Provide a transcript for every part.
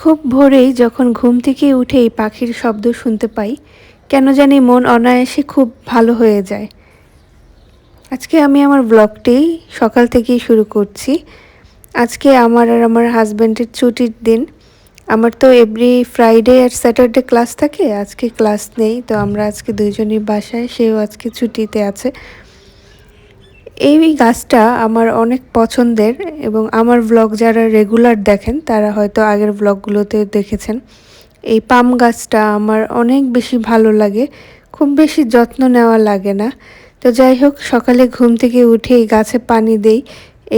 খুব ভোরেই যখন ঘুম থেকে উঠেই পাখির শব্দ শুনতে পাই, কেন জানি মন অনায়াসে খুব ভালো হয়ে যায়। আজকে আমি আমার ব্লগটি সকাল থেকেই শুরু করছি। আজকে আমার আর আমার হাজব্যান্ডের ছুটির দিন। আমার তো এভরি ফ্রাইডে আর স্যাটারডে ক্লাস থাকে, আজকে ক্লাস নেই, তো আমরা আজকে দুইজনই বাসায়, সেও আজকে ছুটিতে আছে। এই গাছটা আমার অনেক পছন্দের এবং আমার ব্লগ যারা রেগুলার দেখেন তারা হয়তো আগের ব্লগগুলোতে দেখেছেন। এই পাম গাছটা আমার অনেক বেশি ভালো লাগে, খুব বেশি যত্ন নেওয়া লাগে না। তো যাই হোক, সকালে ঘুম থেকে উঠে এই গাছে পানি দেই,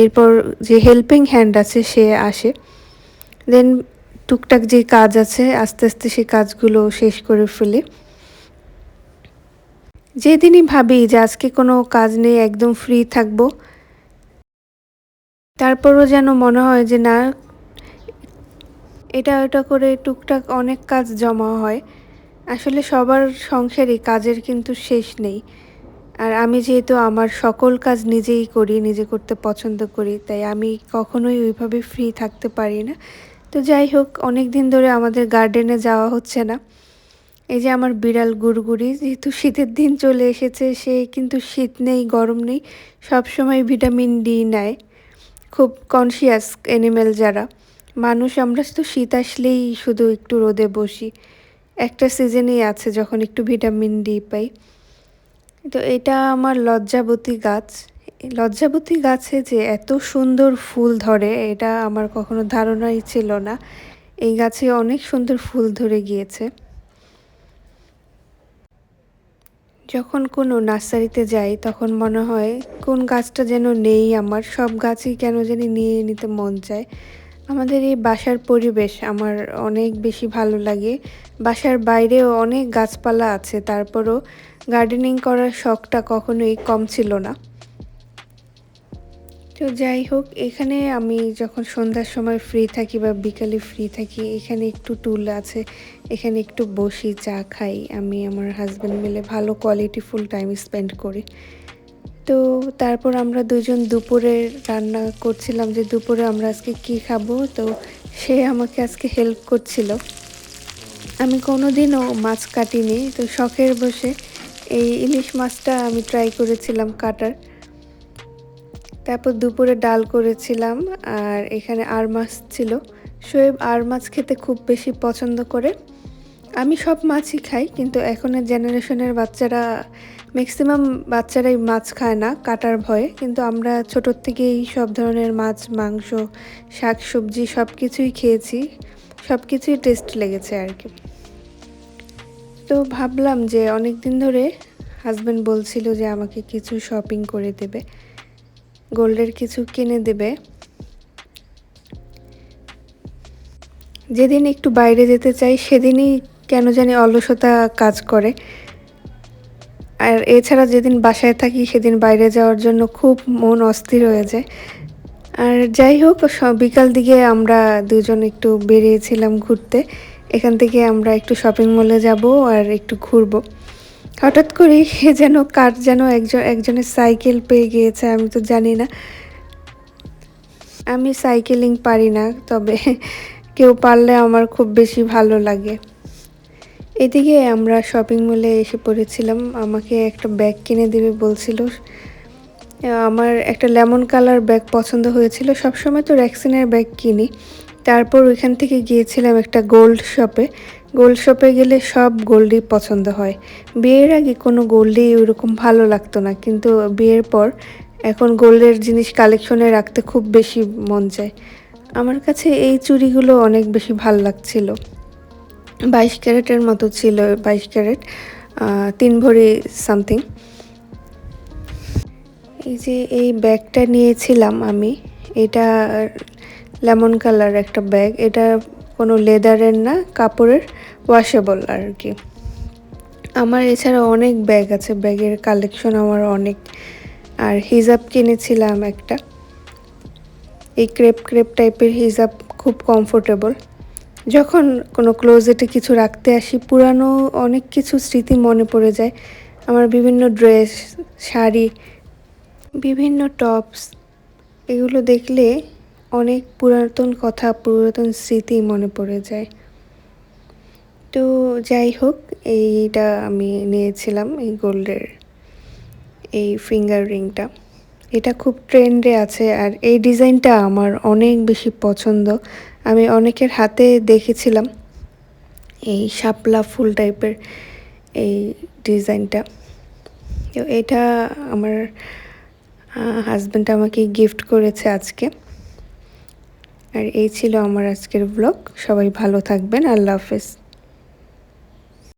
এরপর যে হেল্পিং হ্যান্ড আছে সে আসে, দেন টুকটাক যে কাজ আছে আস্তে আস্তে সেই কাজগুলো শেষ করে ফেলি। যেদিনই ভাবি যে আজকে কোনো কাজ নেই, একদম ফ্রি থাকবো, তারপরও যেন মনে হয় যে না, এটা ওটা করে টুকটাক অনেক কাজ জমা হয়। আসলে সবার সংসারই কাজের কিন্তু শেষ নেই। আর আমি যেহেতু আমার সকল কাজ নিজেই করি, নিজে করতে পছন্দ করি, তাই আমি কখনোই ওইভাবে ফ্রি থাকতে পারি না। তো যাই হোক, অনেক দিন ধরে আমাদের গার্ডেনে যাওয়া হচ্ছে না। এই যে আমার বিড়াল গুড়গুড়ি, যেহেতু শীতের দিন চলে এসেছে, সে কিন্তু শীত নেই গরম নেই, সবসময় ভিটামিন ডি নেয়। খুব কনসিয়াস অ্যানিমেল যারা, মানুষ আমরা তো শীত আসলেই শুধু একটু রোদে বসি, একটা সিজনই আছে যখন একটু ভিটামিন ডি পাই। তো এটা আমার লজ্জাবতী গাছ। এই লজ্জাবতী গাছে যে এত সুন্দর ফুল ধরে এটা আমার কখনো ধারণাই ছিল না। এই গাছে অনেক সুন্দর ফুল ধরে গিয়েছে। যখন কোনো নার্সারিতে যাই তখন মনে হয় কোন গাছটা যেন নেই, আমার সব গাছই কেন জানি নিয়ে নিতে মন চায়। আমাদের এই বাসার পরিবেশ আমার অনেক বেশি ভালো লাগে। বাসার বাইরেও অনেক গাছপালা আছে, তারপরও গার্ডেনিং করার শখটা কখনোই কম ছিল না। তো যাই হোক, এখানে আমি যখন সন্ধ্যার সময় ফ্রি থাকি বা বিকালে ফ্রি থাকি, এখানে একটু টুল আছে, এখানে একটু বসি, চা খাই, আমি আমার হাজব্যান্ড মিলে ভালো কোয়ালিটি ফুল টাইম স্পেন্ড করি। তো তারপর আমরা দুজন দুপুরে রান্না করছিলাম যে দুপুরে আমরা আজকে কি খাবো, তো সে আমাকে আজকে হেল্প করছিল। আমি কোনোদিনও মাছ কাটিনি, তো শখের বসে এই ইলিশ মাছটা আমি ট্রাই করেছিলাম কাটার। তারপর দুপুরে ডাল করেছিলাম, আর এখানে আর মাছ ছিল। শোয়েব আর মাছ খেতে খুব বেশি পছন্দ করে। আমি সব মাছই খাই, কিন্তু এখনের জেনারেশনের বাচ্চারা, ম্যাক্সিমাম বাচ্চারাই মাছ খায় না কাটার ভয়ে, কিন্তু আমরা ছোটোর থেকেই সব ধরনের মাছ, মাংস, শাক সবজি সব কিছুই খেয়েছি, সব কিছুই টেস্ট লেগেছে আর কি। তো ভাবলাম যে অনেক দিন ধরে হাজব্যান্ড বলছিল যে আমাকে কিছু শপিং করে দেবে, গোল্ডের কিছু কিনে দেবে। যেদিন একটু বাইরে যেতে চাই সেদিনই কেন জানি অলসতা কাজ করে, আর এছাড়া যেদিন বাসায় থাকি সেদিন বাইরে যাওয়ার জন্য খুব মন অস্থির হয়ে যায়। আর যাই হোক, বিকাল দিকে আমরা দুজন একটু বেরিয়েছিলাম ঘুরতে। এখান থেকে আমরা একটু শপিং মলে যাব আর একটু ঘুরবো। হঠাৎ করেই যেন কার যেন একজনের সাইকেল পেয়ে গিয়েছে, আমি তো জানি না। আমি সাইকেলিং পারি না, তবে কেউ পারলে আমার খুব বেশি ভালো লাগে। এদিকে আমরা শপিং মলে এসে পড়েছিলাম, আমাকে একটা ব্যাগ কিনে দেবে বলছিল। আমার একটা লেমন কালার ব্যাগ পছন্দ হয়েছিল, সবসময় তো রেক্সিনের ব্যাগ কিনি। তারপর ওইখান থেকে গিয়েছিলাম একটা গোল্ড শপে। গোল্ড শপে গেলে সব গোল্ডই পছন্দ হয়। বিয়ের আগে কোনো গোল্ডই ওইরকম ভালো লাগতো না, কিন্তু বিয়ের পর এখন গোল্ডের জিনিস কালেকশনে রাখতে খুব বেশি মন চায়। আমার কাছে এই চুড়িগুলো অনেক বেশি ভালো লাগছিল। 22 ক্যারেটের মতো ছিল, 22 ক্যারেট, 3 ভরি সামথিং। এই যে এই ব্যাগটা নিয়েছিলাম আমি, এটা লেমন কালার একটা ব্যাগ, এটা কোনো লেদারের না, কাপড়ের, ওয়াশেবল আর কি। আমার এছাড়া অনেক ব্যাগ আছে, ব্যাগের কালেকশন আমার অনেক। আর হিজাব কিনেছিলাম একটা, এই ক্রেপ ক্রেপ টাইপের হিজাব, খুব কমফোর্টেবল। যখন কোনো ক্লোজেটে কিছু রাখতে আসি, পুরানো অনেক কিছু স্মৃতি মনে পড়ে যায়। আমার বিভিন্ন ড্রেস, শাড়ি, বিভিন্ন টপস, এগুলো দেখলে অনেক পুরাতন কথা, পুরাতন স্মৃতি মনে পড়ে যায়। তো যাই হোক, এইটা আমি নিয়েছিলাম এই গোল্ডের এই ফিঙ্গার রিংটা। এটা খুব ট্রেন্ডে আছে আর এই ডিজাইনটা আমার অনেক বেশি পছন্দ। আমি অনেকের হাতে দেখেছিলাম এই শাপলা ফুল টাইপের এই ডিজাইনটা। তো এটা আমার হাসব্যান্ড আমাকে গিফট করেছে আজকে। আর এই ছিল আমার আজকের ব্লগ। সবাই ভালো থাকবেন। আল্লাহ হাফেজ।